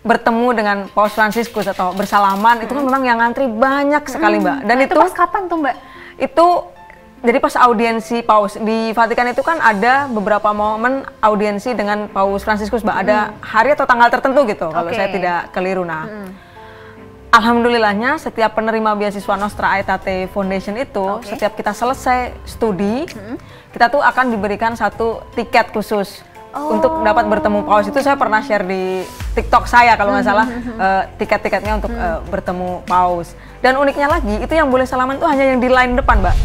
bertemu dengan Paus Fransiskus atau bersalaman itu kan memang yang ngantri banyak sekali, Mbak. Dan nah, itu pas kapan tuh, Mbak? Itu jadi pas audiensi Paus di Vatikan itu kan ada beberapa momen audiensi dengan Paus Fransiskus, Mbak. Ada hari atau tanggal tertentu gitu kalau saya tidak keliru. Nah, alhamdulillahnya setiap penerima beasiswa Nostra Aetate Foundation itu setiap kita selesai studi, kita tuh akan diberikan satu tiket khusus untuk dapat bertemu Paus. Itu saya pernah share di TikTok saya kalau nggak salah, tiket-tiketnya untuk bertemu Paus. Dan uniknya lagi, itu yang boleh salaman tuh hanya yang di line depan, Mbak.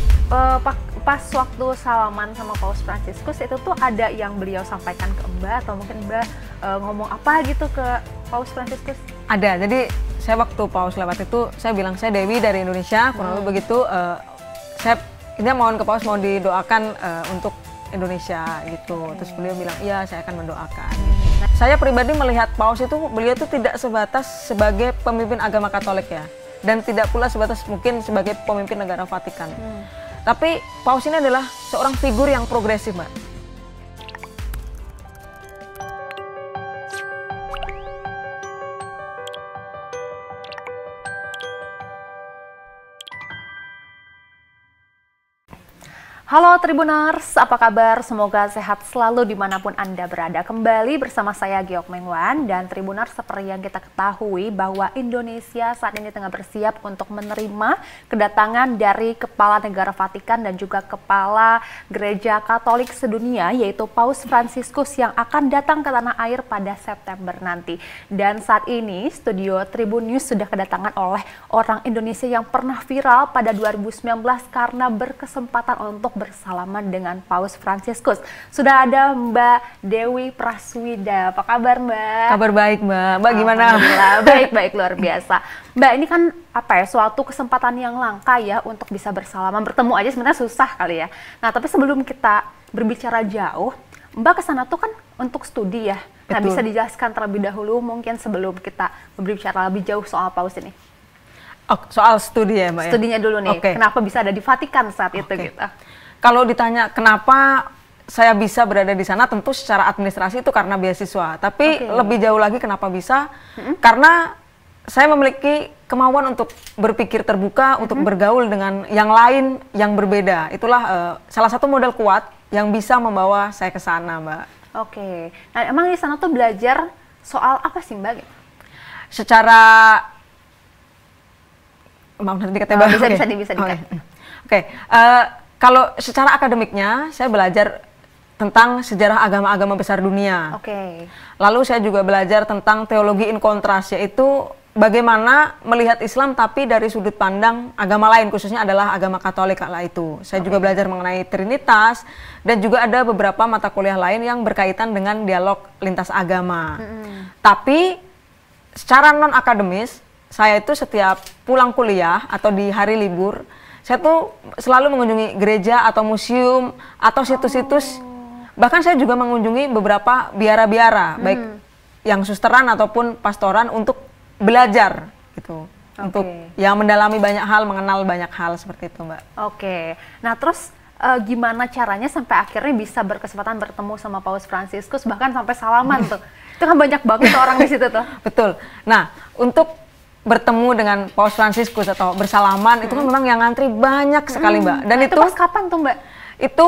Pas waktu salaman sama Paus Fransiskus itu tuh ada yang beliau sampaikan ke Mbak atau mungkin Mbak ngomong apa gitu ke Paus Fransiskus? Ada, jadi saya waktu Paus lewat itu saya bilang saya Dewi dari Indonesia, kurang lebih begitu. Saya ini mohon ke Paus mau didoakan untuk Indonesia gitu. Terus beliau bilang iya saya akan mendoakan. Gitu. Saya pribadi melihat Paus itu beliau itu tidak sebatas sebagai pemimpin agama Katolik ya, dan tidak pula sebatas mungkin sebagai pemimpin negara Vatikan. Tapi Paus ini adalah seorang figur yang progresif, Mbak. Halo Tribuners, apa kabar? Semoga sehat selalu dimanapun Anda berada. Kembali bersama saya Giok Mengwan dan Tribuners, seperti yang kita ketahui bahwa Indonesia saat ini tengah bersiap untuk menerima kedatangan dari Kepala Negara Vatikan dan juga Kepala Gereja Katolik sedunia, yaitu Paus Fransiskus yang akan datang ke tanah air pada September nanti. Dan saat ini studio Tribun News sudah kedatangan oleh orang Indonesia yang pernah viral pada 2019 karena berkesempatan untuk bersalaman dengan Paus Fransiskus. Sudah ada Mbak Dewi Praswida. Apa kabar, Mbak? Kabar baik, Mbak. Mbak gimana? Baik-baik, luar biasa. Mbak, ini kan apa ya, suatu kesempatan yang langka ya untuk bisa bersalaman, bertemu aja sebenarnya susah kali ya. Nah, tapi sebelum kita berbicara jauh, Mbak kesana tuh kan untuk studi ya. Nah, bisa dijelaskan terlebih dahulu mungkin sebelum kita berbicara lebih jauh soal Paus ini. Oh, soal studi ya, Mbak? Studinya dulu nih. Kenapa bisa ada di Vatikan saat itu gitu? Kalau ditanya kenapa saya bisa berada di sana, tentu secara administrasi itu karena beasiswa. Tapi lebih jauh lagi kenapa bisa? Karena saya memiliki kemauan untuk berpikir terbuka, untuk bergaul dengan yang lain yang berbeda. Itulah salah satu modal kuat yang bisa membawa saya ke sana, Mbak. Nah, emang di sana tuh belajar soal apa sih, Mbak? Secara maaf nanti katanya bisa dikat. Kalau secara akademiknya, saya belajar tentang sejarah agama-agama besar dunia. Lalu saya juga belajar tentang teologi in kontras, yaitu bagaimana melihat Islam tapi dari sudut pandang agama lain, khususnya adalah agama Katolik kala itu. Saya juga belajar mengenai Trinitas, dan juga ada beberapa mata kuliah lain yang berkaitan dengan dialog lintas agama. Tapi secara non-akademis, saya itu setiap pulang kuliah atau di hari libur, saya tuh selalu mengunjungi gereja atau museum atau situs-situs. Bahkan saya juga mengunjungi beberapa biara-biara, baik yang susteran ataupun pastoran untuk belajar gitu. Untuk yang mendalami banyak hal, mengenal banyak hal seperti itu, Mbak. Nah terus gimana caranya sampai akhirnya bisa berkesempatan bertemu sama Paus Fransiskus, bahkan sampai salaman tuh? Itu kan banyak banget orang di situ tuh. Betul. Nah, untuk bertemu dengan Paus Fransiskus atau bersalaman itu kan memang yang ngantri banyak sekali, Mbak. Dan itu pas kapan tuh, Mbak? Itu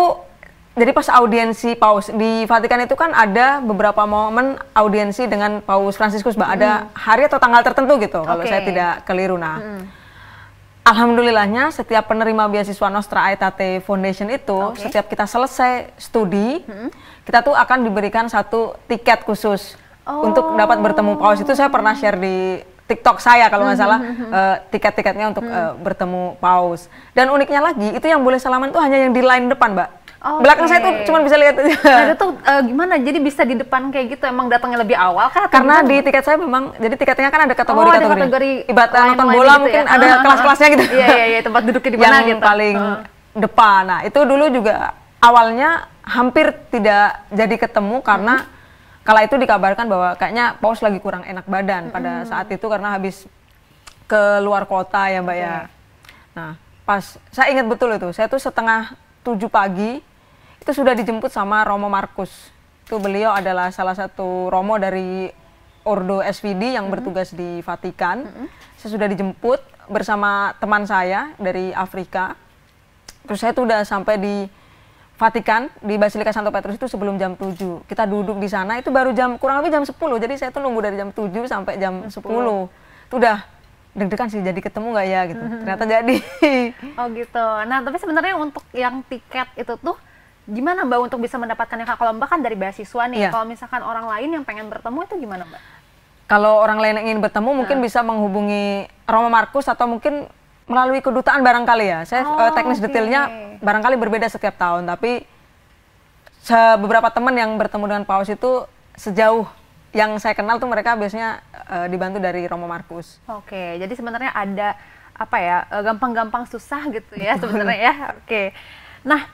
jadi pas audiensi Paus di Vatikan itu kan ada beberapa momen audiensi dengan Paus Fransiskus, Mbak. Ada hari atau tanggal tertentu gitu kalau saya tidak keliru. Nah, alhamdulillahnya setiap penerima beasiswa Nostra Aetate Foundation itu setiap kita selesai studi, kita tuh akan diberikan satu tiket khusus untuk dapat bertemu Paus. Itu saya pernah share di TikTok saya kalau nggak salah, tiket-tiketnya untuk bertemu Paus. Dan uniknya lagi, itu yang boleh salaman tuh hanya yang di line depan, Mbak. Belakang saya tuh cuma bisa lihat aja. Nah, itu tuh gimana? Jadi bisa di depan kayak gitu, emang datangnya lebih awal kah? Karena di tiket saya memang, jadi tiketnya kan ada kategori-kategori. Ibarat nonton bola gitu mungkin ya? ada kelas-kelasnya gitu. Iya, tempat duduknya di mana yang gitu. paling depan. Nah, itu dulu juga awalnya hampir tidak jadi ketemu karena kala itu dikabarkan bahwa kayaknya Paus lagi kurang enak badan pada saat itu karena habis ke luar kota ya, Mbak ya. Nah, pas saya ingat betul itu, saya tuh setengah 7 pagi itu sudah dijemput sama Romo Markus. Itu beliau adalah salah satu romo dari Ordo SVD yang bertugas di Vatikan. Saya sudah dijemput bersama teman saya dari Afrika. Terus saya tuh udah sampai di Vatikan, di Basilika Santo Petrus itu sebelum jam 7. Kita duduk di sana, itu baru kurang lebih jam 10. Jadi saya tuh nunggu dari jam 7 sampai jam 10. Itu udah deg-degan sih, jadi ketemu nggak ya gitu. Ternyata jadi. Oh gitu. Nah, tapi sebenarnya untuk yang tiket itu tuh gimana Mbak untuk bisa mendapatkannya? Kalau Mbak kan dari beasiswa nih, kalau misalkan orang lain yang pengen bertemu itu gimana Mbak? Kalau orang lain yang ingin bertemu mungkin bisa menghubungi Romo Markus atau mungkin melalui kedutaan barangkali ya. Saya teknis detailnya barangkali berbeda setiap tahun, tapi beberapa teman yang bertemu dengan Paus itu sejauh yang saya kenal tuh mereka biasanya dibantu dari Romo Markus. Oke, jadi sebenarnya ada apa ya, gampang-gampang susah gitu ya sebenarnya ya. Oke. Nah,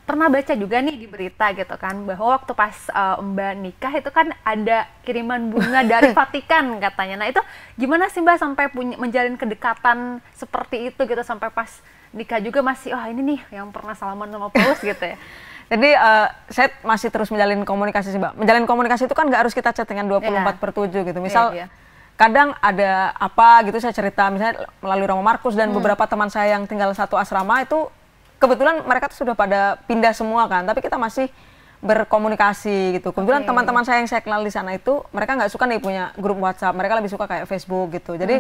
pernah baca juga nih di berita gitu kan bahwa waktu pas Mbak nikah itu kan ada kiriman bunga dari Vatikan katanya. Nah itu gimana sih Mbak sampai menjalin kedekatan seperti itu gitu sampai pas nikah juga masih ini nih yang pernah salaman sama Paus gitu ya? Jadi saya masih terus menjalin komunikasi sih Mbak. Menjalin komunikasi itu kan nggak harus kita chattingan 24/7 gitu. Misal kadang ada apa gitu saya cerita misalnya melalui Romo Markus dan beberapa teman saya yang tinggal satu asrama itu kebetulan mereka tuh sudah pada pindah semua kan, tapi kita masih berkomunikasi gitu. Kebetulan teman-teman saya yang saya kenal di sana itu mereka nggak suka nih punya grup WhatsApp, mereka lebih suka kayak Facebook gitu. Jadi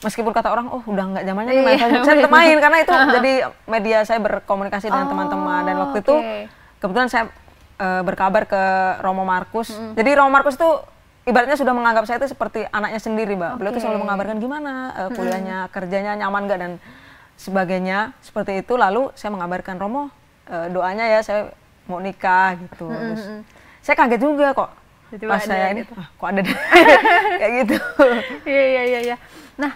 meskipun kata orang udah nggak zamannya nih main Facebook, saya tetap main karena itu jadi media saya berkomunikasi dengan teman-teman. Dan waktu itu kebetulan saya berkabar ke Romo Markus. Jadi Romo Markus tuh ibaratnya sudah menganggap saya itu seperti anaknya sendiri, Mbak. Beliau tuh selalu mengabarkan gimana kuliahnya, kerjanya nyaman nggak dan sebagainya seperti itu. Lalu saya mengabarkan Romo doanya ya saya mau nikah gitu. Terus saya kaget juga kok pas saya ini gitu. Kok ada kayak gitu. Iya. Nah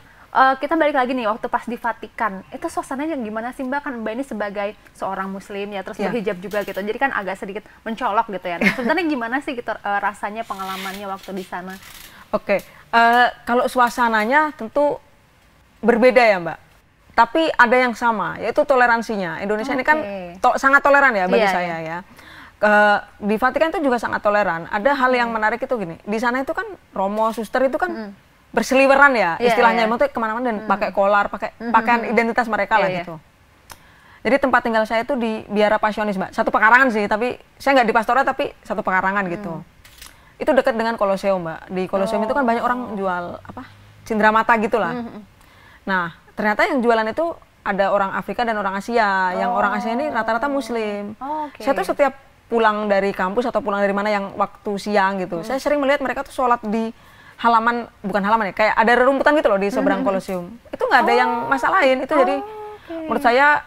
kita balik lagi nih waktu pas di Vatikan itu suasananya gimana sih Mbak? Kan Mbak ini sebagai seorang Muslim ya terus berhijab juga gitu. Jadi kan agak sedikit mencolok gitu ya. Nah, sebenarnya gimana sih gitu rasanya pengalamannya waktu di sana? Oke, kalau suasananya tentu berbeda ya Mbak. Tapi ada yang sama, yaitu toleransinya. Indonesia ini kan sangat toleran ya bagi saya ya. Di Vatikan itu juga sangat toleran. Ada hal yang menarik itu gini, di sana itu kan Romo, suster itu kan berseliweran ya istilahnya. Maksudnya kemana-mana dan pakai kolar, pakai pakaian identitas mereka lah gitu. Jadi tempat tinggal saya itu di Biara Passionis Mbak. Satu pekarangan sih, tapi saya nggak di pastoral tapi satu pekarangan gitu. Itu dekat dengan Koloseum Mbak. Di Koloseum itu kan banyak orang jual apa cindramata gitulah. Nah ternyata yang jualan itu ada orang Afrika dan orang Asia. Yang orang Asia ini rata-rata Muslim. Saya tuh setiap pulang dari kampus atau pulang dari mana yang waktu siang gitu, saya sering melihat mereka tuh sholat di halaman, bukan halaman ya, kayak ada rerumputan gitu loh di seberang Koloseum. Itu nggak ada yang masalahin. Itu jadi menurut saya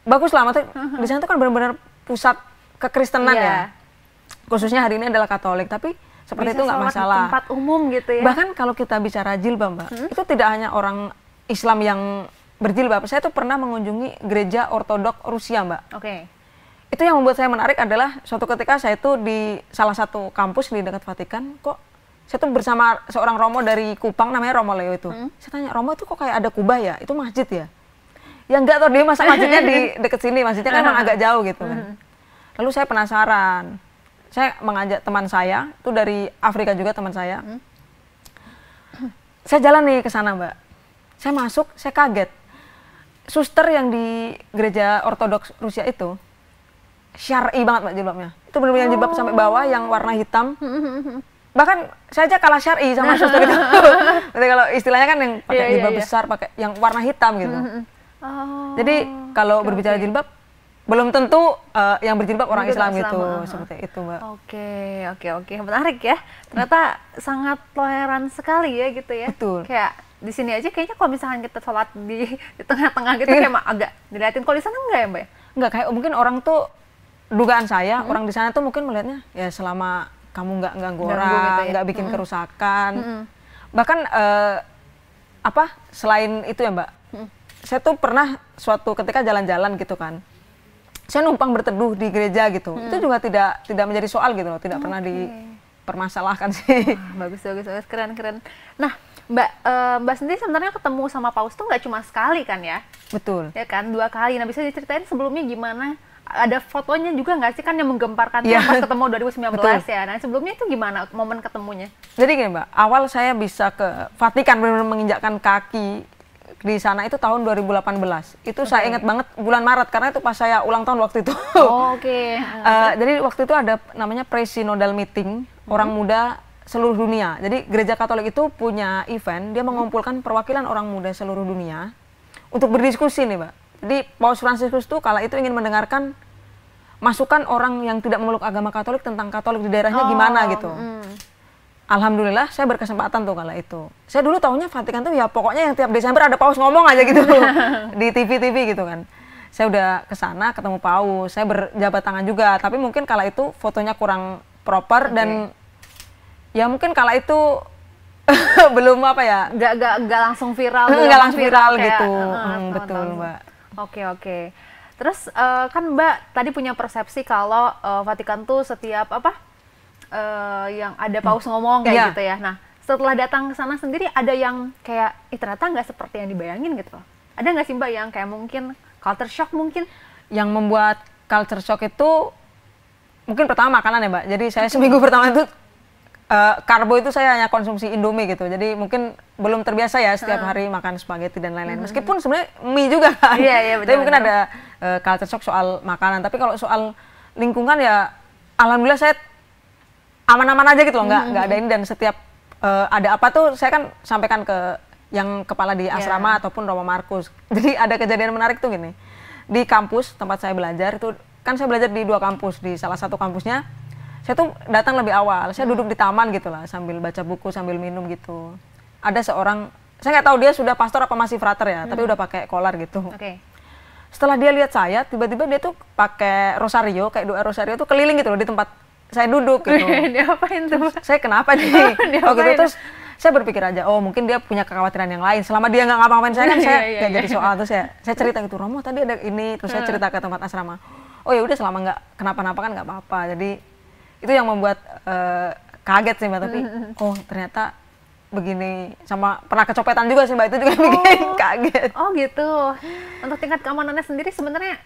bagus lah. Maksudnya di sana tuh kan benar-benar pusat kekristenan ya. Khususnya hari ini adalah Katolik, tapi seperti itu nggak masalah. Tempat umum gitu ya. Bahkan kalau kita bicara jilbab Mbak, itu tidak hanya orang Islam yang berjilbab. Saya tuh pernah mengunjungi gereja Ortodok Rusia, Mbak. Itu yang membuat saya menarik adalah suatu ketika saya tuh di salah satu kampus di dekat Vatikan, kok saya tuh bersama seorang Romo dari Kupang namanya Romo Leo itu. Saya tanya, Romo itu kok kayak ada kubah ya? Itu masjid ya? Ya enggak tahu dia masa masjidnya di dekat sini, masjidnya kan emang agak jauh gitu kan. Lalu saya penasaran. Saya mengajak teman saya, itu dari Afrika juga teman saya. Saya jalan nih ke sana, Mbak. Saya masuk, saya kaget. Suster yang di gereja Ortodoks Rusia itu syar'i banget Mbak jilbabnya. Itu benar-benar jilbab sampai bawah yang warna hitam. Bahkan saya aja kalah syar'i sama suster itu. Berarti kalau istilahnya kan yang pakai jilbab besar, pakai yang warna hitam gitu. Jadi kalau berbicara jilbab, belum tentu yang berjilbab orang Islam gitu, seperti itu Mbak. Oke, menarik ya. Ternyata sangat toleran sekali ya gitu ya. Betul. Kayak di sini aja kayaknya kalau misalkan kita sholat di tengah-tengah gitu kayak agak dilihatin. Kalau di sana enggak ya Mbak? Enggak, kayak mungkin orang tuh, dugaan saya orang di sana tuh mungkin melihatnya ya selama kamu nggak ganggu orang, gitu ya? Nggak bikin kerusakan. Bahkan selain itu ya Mbak, saya tuh pernah suatu ketika jalan-jalan gitu kan, saya numpang berteduh di gereja gitu. Itu juga tidak menjadi soal gitu loh, tidak pernah dipermasalahkan sih. Bagus, keren. Nah Mbak sendiri sebenarnya ketemu sama Paus tuh nggak cuma sekali kan ya? Betul. Ya kan, 2 kali. Nah bisa diceritain sebelumnya gimana ada fotonya juga nggak sih kan yang menggemparkan tuh pas ketemu 2019 betul. Ya. Nah sebelumnya itu gimana momen ketemunya? Jadi gini Mbak, awal saya bisa ke Vatikan benar-benar menginjakkan kaki di sana itu tahun 2018. Itu saya ingat banget bulan Maret karena itu pas saya ulang tahun waktu itu. Jadi waktu itu ada namanya pre-synodal meeting orang muda seluruh dunia. Jadi gereja Katolik itu punya event, dia mengumpulkan perwakilan orang muda seluruh dunia untuk berdiskusi nih Mbak. Jadi Paus Fransiskus itu kala itu ingin mendengarkan masukan orang yang tidak memeluk agama Katolik tentang Katolik di daerahnya gimana gitu. Alhamdulillah saya berkesempatan tuh kala itu. Saya dulu tahunya Vatikan tuh ya pokoknya yang tiap Desember ada paus ngomong aja gitu di TV-TV gitu kan. Saya udah ke sana ketemu paus, saya berjabat tangan juga, tapi mungkin kala itu fotonya kurang proper dan ya mungkin kala itu belum apa ya? Nggak langsung viral. Nggak langsung viral gitu. Betul Mbak. Oke. Terus kan Mbak tadi punya persepsi kalau Vatikan tuh setiap yang ada paus ngomong kayak gitu ya. Nah, setelah datang ke sana sendiri ada yang kayak ternyata nggak seperti yang dibayangin gitu. Ada nggak sih Mbak yang kayak mungkin culture shock mungkin? Yang membuat culture shock itu mungkin pertama makanan ya Mbak. Jadi saya seminggu pertama itu karbo itu saya hanya konsumsi Indomie gitu. Jadi mungkin belum terbiasa ya setiap hari makan spaghetti dan lain-lain. Meskipun sebenarnya mie juga kan. Iya, tapi mungkin ada culture shock soal makanan. Tapi kalau soal lingkungan ya alhamdulillah saya aman-aman aja gitu loh, nggak ada ini dan setiap ada apa tuh saya kan sampaikan ke yang kepala di asrama ataupun Roma Markus. Jadi ada kejadian menarik tuh gini, di kampus tempat saya belajar itu kan saya belajar di 2 kampus, di salah satu kampusnya saya tuh datang lebih awal, saya duduk di taman gitu lah sambil baca buku sambil minum gitu. Ada seorang, saya nggak tahu dia sudah pastor apa masih frater ya, tapi udah pakai kolar gitu. Setelah dia lihat saya, tiba-tiba dia tuh pakai rosario, kayak doa rosario tuh keliling gitu loh di tempat saya duduk gitu. Dia apain tuh? Saya kenapa nih? Gitu terus saya berpikir aja, oh mungkin dia punya kekhawatiran yang lain. Selama dia nggak ngapa-ngapain saya kan saya nggak jadi soal. Terus saya cerita gitu, Romo tadi ada ini, terus saya cerita ke tempat asrama. Oh ya udah selama nggak kenapa-napa kan nggak apa-apa. Jadi itu yang membuat kaget sih Mbak. Tapi oh ternyata begini, sama pernah kecopetan juga sih Mbak, itu juga bikin kaget. Oh gitu. Untuk tingkat keamanannya sendiri sebenarnya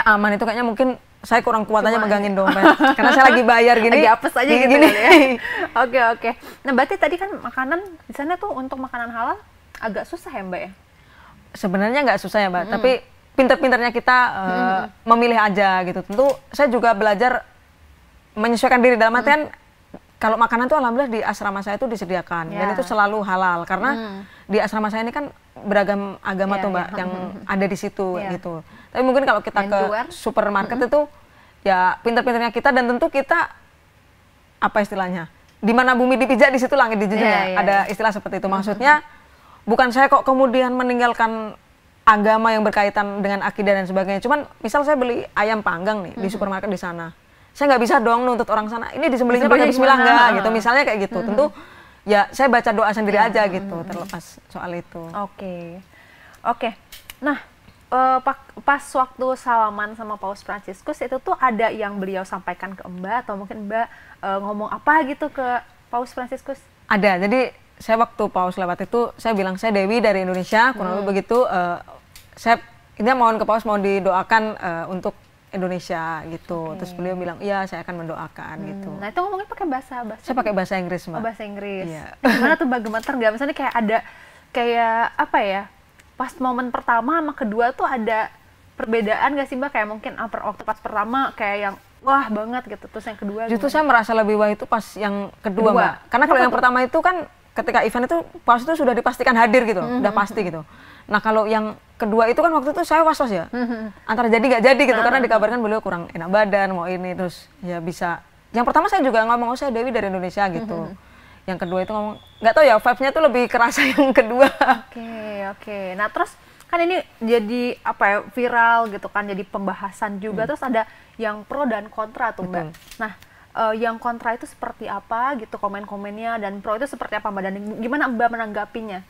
aman itu kayaknya mungkin saya kurang kuat aja megangin dompet. Karena saya lagi bayar gini. Lagi apes aja gitu ya. Oke. Nah berarti tadi kan makanan di sana tuh untuk makanan halal agak susah ya Mbak ya? Sebenarnya nggak susah ya Mbak, tapi pinter-pinternya kita memilih aja gitu. Tentu saya juga belajar menyesuaikan diri dalam artian kalau makanan tuh alhamdulillah di asrama saya itu disediakan dan itu selalu halal karena di asrama saya ini kan beragam agama tuh Mbak yang ada di situ gitu. Tapi mungkin kalau kita ke supermarket itu ya pinter-pinternya kita dan tentu kita apa istilahnya? Di mana bumi dipijak di situ langit dijunjung ya. Ada istilah seperti itu. Maksudnya bukan saya kok kemudian meninggalkan agama yang berkaitan dengan akidah dan sebagainya. Cuman misal saya beli ayam panggang nih di supermarket di sana. Saya nggak bisa dong nuntut orang sana, ini disembelihnya pakai bismillah nggak gitu, misalnya kayak gitu. Tentu ya saya baca doa sendiri aja gitu, terlepas soal itu. Oke. Nah, pas waktu salaman sama Paus Fransiskus itu tuh ada yang beliau sampaikan ke Mbak atau mungkin Mbak ngomong apa gitu ke Paus Fransiskus? Ada, jadi saya waktu Paus lewat itu saya bilang saya Dewi dari Indonesia, kurang lebih begitu. Saya ini mohon ke Paus mau didoakan untuk Indonesia gitu. Terus beliau bilang, iya saya akan mendoakan gitu. Nah itu ngomongnya pakai bahasa? Saya pakai bahasa Inggris Mbak. Oh bahasa Inggris. Iya. Gimana tuh Mbak, gemeter nggak? Misalnya kayak ada, kayak apa ya, pas momen pertama sama kedua tuh ada perbedaan nggak sih Mbak? Kayak mungkin waktu pas pertama kayak yang wah banget gitu, terus yang kedua justru saya merasa lebih wah itu pas yang kedua Mbak. Karena kalau yang pertama itu kan ketika event itu Paus itu sudah dipastikan hadir gitu, udah pasti gitu. Nah kalau yang kedua itu kan waktu itu saya was-was ya, antara jadi nggak jadi gitu, karena dikabarkan beliau kurang enak badan, mau ini, terus ya bisa. Yang pertama saya juga ngomong, oh saya Dewi dari Indonesia gitu. Yang kedua itu ngomong, nggak tahu ya vibes-nya tuh lebih kerasa yang kedua. Oke. Nah terus kan ini jadi apa ya, viral gitu kan, jadi pembahasan juga, terus ada yang pro dan kontra tuh Mbak. Nah yang kontra itu seperti apa gitu komen-komennya, dan pro itu seperti apa Mbak, dan gimana Mbak menanggapinya?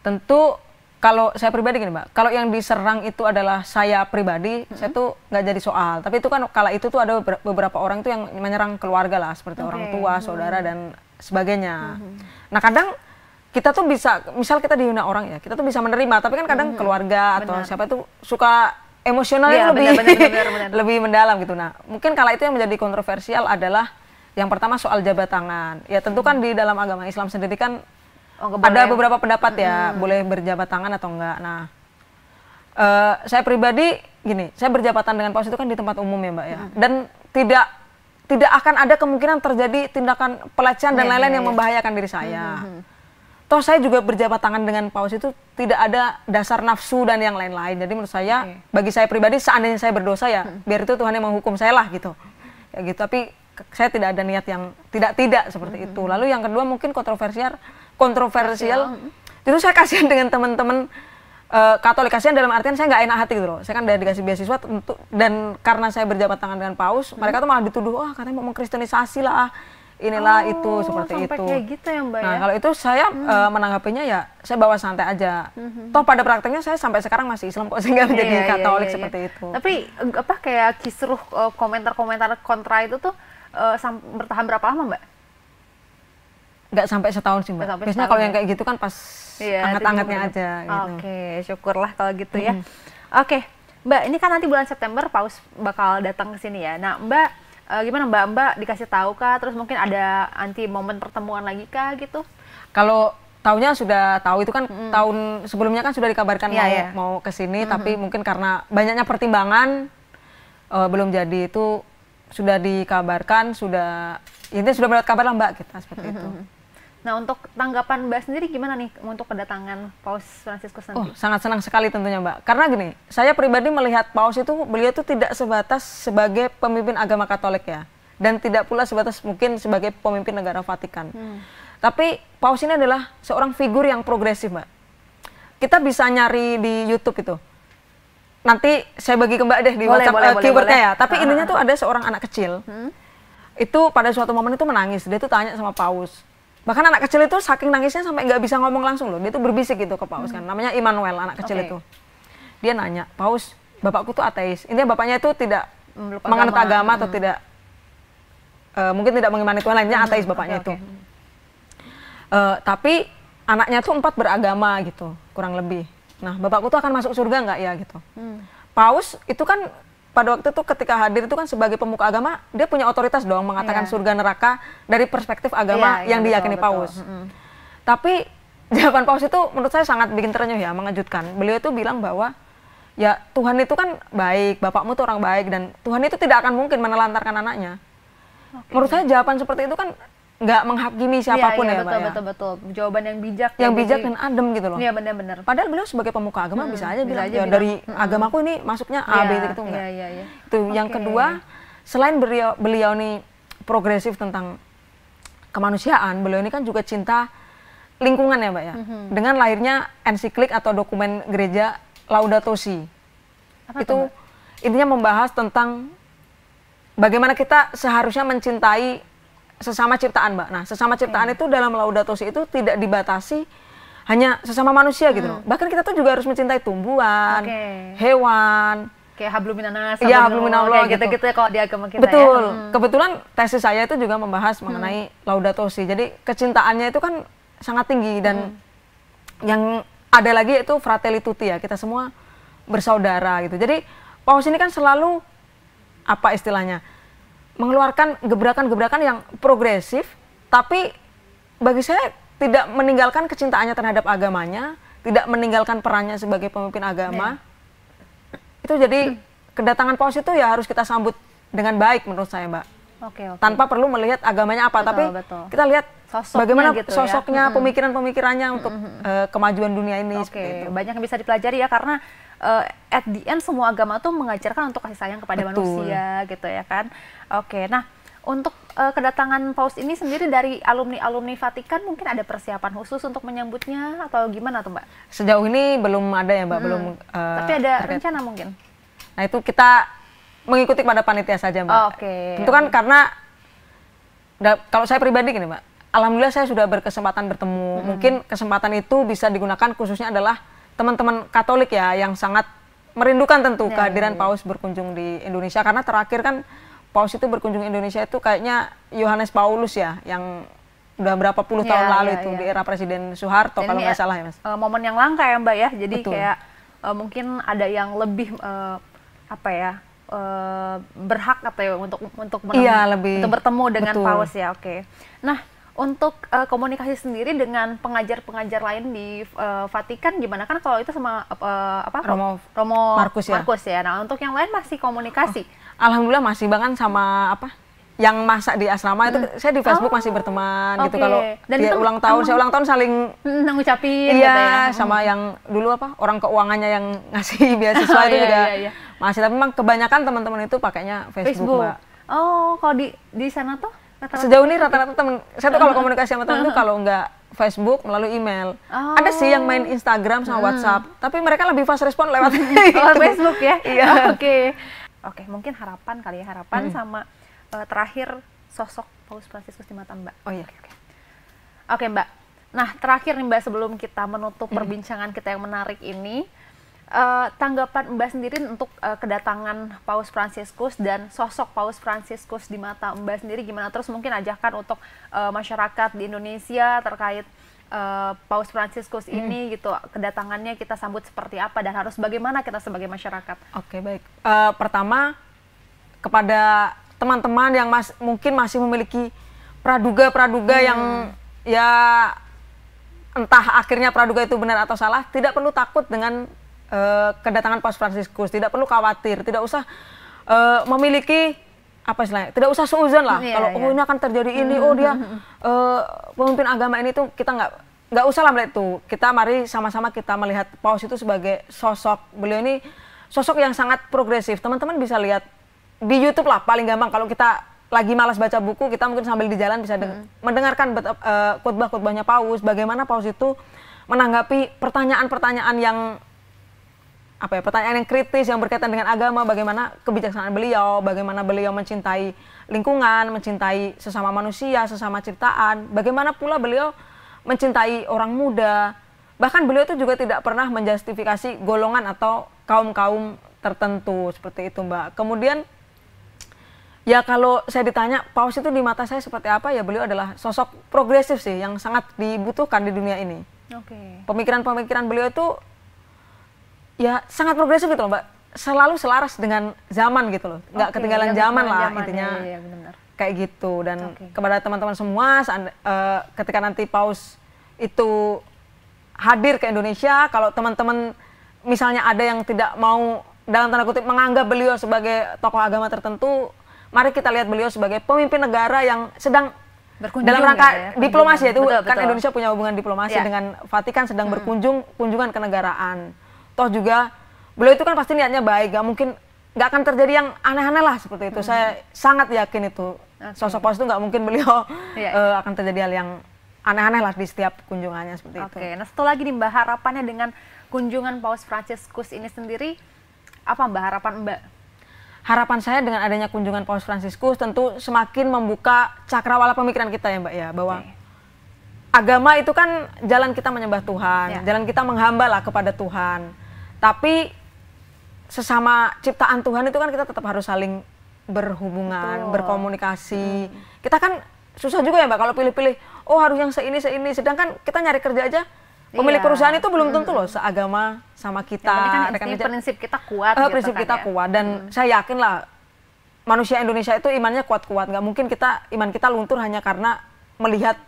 Tentu kalau saya pribadi gini Mbak, kalau yang diserang itu adalah saya pribadi, saya tuh nggak jadi soal. Tapi itu kan kala itu tuh ada beberapa orang tuh yang menyerang keluarga lah, seperti orang tua, saudara dan sebagainya. Nah kadang kita tuh bisa, misal kita dihina orang ya, kita tuh bisa menerima, tapi kan kadang keluarga atau siapa tuh suka emosionalnya lebih mendalam gitu. Nah, mungkin kala itu yang menjadi kontroversial adalah yang pertama soal jabat tangan. Ya tentu kan di dalam agama Islam sendiri kan ada beberapa pendapat ya, boleh berjabat tangan atau enggak. Nah, saya pribadi gini, saya berjabatan dengan paus itu kan di tempat umum ya Mbak ya. Dan tidak akan ada kemungkinan terjadi tindakan pelecehan dan lain-lain yang membahayakan diri saya. Toh saya juga berjabat tangan dengan paus itu tidak ada dasar nafsu dan yang lain-lain. Jadi menurut saya, bagi saya pribadi, seandainya saya berdosa ya, biar itu Tuhan yang menghukum saya lah gitu. Ya gitu. Tapi saya tidak ada niat yang tidak seperti itu. Lalu yang kedua mungkin kontroversial. Itu saya kasihan dengan teman-teman Katolik, kasihan dalam artian saya nggak enak hati gitu loh. Saya kan udah dikasih beasiswa dan karena saya berjabat tangan dengan paus, mereka tuh malah dituduh, wah katanya mau mengkristenisasi lah, inilah itu seperti itu. Kayak gitu ya Mbak. Nah kalau itu saya menanggapinya ya saya bawa santai aja. Toh pada prakteknya saya sampai sekarang masih Islam kok, sehingga menjadi Katolik seperti itu. Tapi apa kayak kisruh komentar-komentar kontra itu tuh bertahan berapa lama Mbak? Nggak sampai setahun sih Mbak. Biasanya kalau yang kayak gitu kan pas hangat-hangatnya aja gitu. Oke, syukurlah kalau gitu ya. Oke, Mbak, ini kan nanti bulan September paus bakal datang ke sini ya. Nah, Mbak gimana Mbak dikasih tahu kah? Terus mungkin ada nanti momen pertemuan lagi kah gitu? Kalau tahunya sudah tahu, itu kan tahun sebelumnya kan sudah dikabarkan mau ke sini, tapi mungkin karena banyaknya pertimbangan belum jadi. Itu sudah dikabarkan, ini sudah mendapat kabar lah Mbak, kita seperti itu. Nah, untuk tanggapan Mbak sendiri gimana nih untuk kedatangan Paus Fransiskus nanti? Oh, sangat senang sekali tentunya Mbak. Karena gini, saya pribadi melihat Paus itu, beliau itu tidak sebatas sebagai pemimpin agama Katolik ya. Dan tidak pula sebatas mungkin sebagai pemimpin negara Vatikan. Tapi Paus ini adalah seorang figur yang progresif Mbak. Kita bisa nyari di YouTube itu. Nanti saya bagi ke Mbak deh di WhatsApp keywordnya ya. Tapi intinya tuh ada seorang anak kecil. Itu pada suatu momen itu menangis. Dia tuh tanya sama Paus. Bahkan anak kecil itu saking nangisnya sampai nggak bisa ngomong langsung loh. Dia tuh berbisik gitu ke Paus kan. Namanya Immanuel, anak kecil itu. Dia nanya, Paus, bapakku tuh ateis. Intinya bapaknya itu tidak menganut agama atau tidak, mungkin tidak mengimani Tuhan lainnya, ateis bapaknya itu. Tapi anaknya tuh 4 beragama gitu, kurang lebih. Nah, bapakku tuh akan masuk surga nggak ya gitu. Paus itu kan pada waktu itu ketika hadir itu kan sebagai pemuka agama, dia punya otoritas dong mengatakan surga neraka dari perspektif agama yang diyakini Paus. Tapi jawaban Paus itu menurut saya sangat bikin terenyuh ya, mengejutkan. Beliau itu bilang bahwa ya Tuhan itu kan baik, bapakmu tuh orang baik, dan Tuhan itu tidak akan mungkin menelantarkan anaknya. Menurut saya jawaban seperti itu kan nggak menghakimi siapapun ya Mbak. Betul. Jawaban yang bijak. Yang bijak dan adem gitu loh. Iya benar-benar. Padahal beliau sebagai pemuka agama bisa aja bilang, ya dari agamaku ini masuknya A, B gitu enggak. Itu yang kedua, selain beliau ini progresif tentang kemanusiaan, beliau ini kan juga cinta lingkungan ya Mbak ya. Dengan lahirnya ensiklik atau dokumen gereja Laudato Si. Itu intinya membahas tentang bagaimana kita seharusnya mencintai sesama ciptaan Mbak. Nah, sesama ciptaan itu dalam Laudato Si itu tidak dibatasi hanya sesama manusia gitu loh. Bahkan kita tuh juga harus mencintai tumbuhan, hewan. Kayak hablum minannas, hablum minallah gitu-gitu ya kalau di agama kita. Betul. Kebetulan tesis saya itu juga membahas mengenai Laudato Si. Jadi kecintaannya itu kan sangat tinggi dan yang ada lagi itu Fratelli Tutti ya. Kita semua bersaudara gitu. Jadi Paus ini kan selalu apa istilahnya? Mengeluarkan gebrakan-gebrakan yang progresif, tapi bagi saya tidak meninggalkan kecintaannya terhadap agamanya, tidak meninggalkan perannya sebagai pemimpin agama. Itu jadi kedatangan Paus itu ya harus kita sambut dengan baik menurut saya Mbak. Tanpa perlu melihat agamanya apa, tapi kita lihat bagaimana gitu sosoknya, pemikiran-pemikirannya untuk kemajuan dunia ini. Banyak yang bisa dipelajari ya, karena at the end semua agama tuh mengajarkan untuk kasih sayang kepada manusia gitu ya kan. Nah untuk kedatangan Paus ini sendiri dari alumni Vatikan mungkin ada persiapan khusus untuk menyambutnya atau gimana tuh Mbak? Sejauh ini belum ada ya Mbak, belum. Tapi ada rencana mungkin? Nah itu kita mengikuti pada panitia saja Mbak. Tentu kan karena kalau saya pribadi gini Mbak, alhamdulillah saya sudah berkesempatan bertemu. Mungkin kesempatan itu bisa digunakan khususnya adalah teman-teman Katolik ya yang sangat merindukan tentu kehadiran Paus berkunjung di Indonesia, karena terakhir kan Paus itu berkunjung Indonesia itu kayaknya Yohanes Paulus ya, yang udah berapa puluh tahun lalu itu di era Presiden Soeharto kalau nggak salah ya Mas. Momen yang langka ya Mbak ya, jadi kayak mungkin ada yang lebih berhak atau ya untuk lebih bertemu dengan paus ya. Oke. Nah, untuk komunikasi sendiri dengan pengajar-pengajar lain di Vatikan gimana? Kan kalau itu sama Romo Markus ya. Nah, untuk yang lain masih komunikasi? Alhamdulillah masih, bahkan sama yang masak di asrama itu saya di Facebook masih berteman gitu. Kalau dia ulang tahun, saya ulang tahun saling ngucapin gitu ya. Sama yang dulu orang keuangannya yang ngasih beasiswa itu juga masih. Tapi memang kebanyakan teman-teman itu pakainya Facebook, Mbak. Oh, kalau di sana tuh sejauh ini rata-rata teman saya tuh kalau komunikasi sama teman tuh kalau nggak Facebook melalui email. Ada sih yang main Instagram sama WhatsApp, tapi mereka lebih fast respon lewat Facebook ya. Iya. Oke, mungkin harapan kali ya, sama terakhir sosok Paus Fransiskus di mata Mbak. Oh iya. Oke, Mbak. Nah, terakhir nih Mbak, sebelum kita menutup perbincangan kita yang menarik ini, tanggapan Mbak sendiri untuk kedatangan Paus Fransiskus dan sosok Paus Fransiskus di mata Mbak sendiri gimana? Terus mungkin ajakan untuk masyarakat di Indonesia terkait Paus Fransiskus ini gitu, kedatangannya kita sambut seperti apa dan harus bagaimana kita sebagai masyarakat? Oke, baik. Pertama, kepada teman-teman yang mungkin masih memiliki praduga yang ya entah akhirnya praduga itu benar atau salah, tidak perlu takut dengan kedatangan Paus Fransiskus, tidak perlu khawatir, tidak usah memiliki tidak usah seuzon lah kalau ini akan terjadi ini, dia pemimpin agama ini tuh, kita nggak usah lah melihat itu. Kita mari sama-sama kita melihat Paus itu sebagai sosok, beliau ini sosok yang sangat progresif. Teman-teman bisa lihat di YouTube lah, paling gampang. Kalau kita lagi malas baca buku, kita mungkin sambil di jalan bisa mendengarkan khotbah-khotbahnya Paus, bagaimana Paus itu menanggapi pertanyaan-pertanyaan yang pertanyaan yang kritis yang berkaitan dengan agama, bagaimana kebijaksanaan beliau, bagaimana beliau mencintai lingkungan, mencintai sesama manusia, sesama ciptaan, bagaimana pula beliau mencintai orang muda. Bahkan beliau itu juga tidak pernah menjustifikasi golongan atau kaum-kaum tertentu, seperti itu, Mbak. Kemudian ya kalau saya ditanya Paus itu di mata saya seperti apa, ya beliau adalah sosok progresif sih yang sangat dibutuhkan di dunia ini. Pemikiran-pemikiran beliau itu ya sangat progresif gitu loh, Mbak. Selalu selaras dengan zaman gitu loh, nggak ketinggalan zaman lah intinya. Kayak gitu. Dan kepada teman-teman semua, ketika nanti Paus itu hadir ke Indonesia, kalau teman-teman misalnya ada yang tidak mau dalam tanda kutip menganggap beliau sebagai tokoh agama tertentu, mari kita lihat beliau sebagai pemimpin negara yang sedang dalam rangka diplomasi, itu kan Indonesia punya hubungan diplomasi dengan Vatikan, sedang kunjungan kenegaraan. Toh juga beliau itu kan pasti niatnya baik, nggak akan terjadi yang aneh-aneh lah seperti itu. Saya sangat yakin itu sosok Paus itu nggak mungkin beliau akan terjadi hal yang aneh-aneh lah di setiap kunjungannya seperti itu. Nah satu lagi nih Mbak, harapannya dengan kunjungan Paus Fransiskus ini sendiri, apa Mbak harapan Mbak? Harapan saya dengan adanya kunjungan Paus Fransiskus tentu semakin membuka cakrawala pemikiran kita ya Mbak ya, bahwa agama itu kan jalan kita menyembah Tuhan, jalan kita menghamba lah kepada Tuhan. Tapi sesama ciptaan Tuhan itu kan kita tetap harus saling berhubungan, berkomunikasi. Kita kan susah juga ya Mbak kalau pilih-pilih, harus yang seini, sedangkan kita nyari kerja aja, pemilik perusahaan itu belum tentu loh seagama sama kita. Kan prinsip kita kuat. Prinsip kita kuat, dan saya yakin lah manusia Indonesia itu imannya kuat-kuat. Nggak mungkin iman kita luntur hanya karena melihat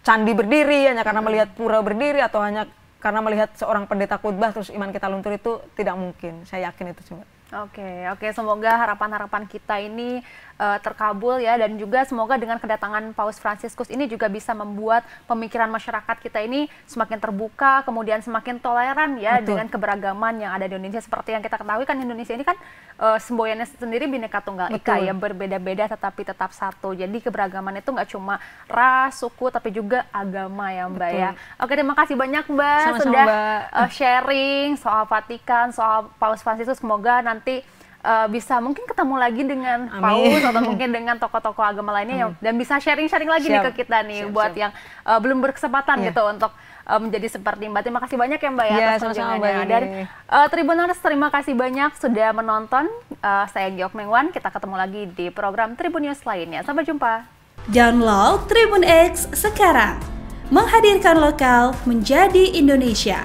candi berdiri, hanya karena melihat pura berdiri, atau hanya karena melihat seorang pendeta khotbah terus iman kita luntur, itu tidak mungkin. Saya yakin itu cuma. Oke, semoga harapan-harapan kita ini terkabul ya, dan juga semoga dengan kedatangan Paus Fransiskus ini juga bisa membuat pemikiran masyarakat kita ini semakin terbuka, kemudian semakin toleran ya dengan keberagaman yang ada di Indonesia. Seperti yang kita ketahui kan Indonesia ini kan semboyannya sendiri Bhinneka Tunggal Ika ya, berbeda-beda tetapi tetap satu. Jadi keberagaman itu nggak cuma ras, suku, tapi juga agama ya Mbak ya. Oke, terima kasih banyak Mbak. Sama-sama, sudah Mbak. Sharing soal Vatikan, soal Paus Fransiskus. Semoga nanti bisa mungkin ketemu lagi dengan Paus atau mungkin dengan tokoh-tokoh agama lainnya dan bisa sharing-sharing lagi nih ke kita nih buat yang belum berkesempatan gitu untuk menjadi seperti Mbak. Terima kasih banyak ya Mbak ya atas kunjungannya. Dan Tribuners, terima kasih banyak sudah menonton. Saya Giok Mengwan, kita ketemu lagi di program Tribun News lainnya. Sampai jumpa. Download Tribun X sekarang, menghadirkan lokal menjadi Indonesia.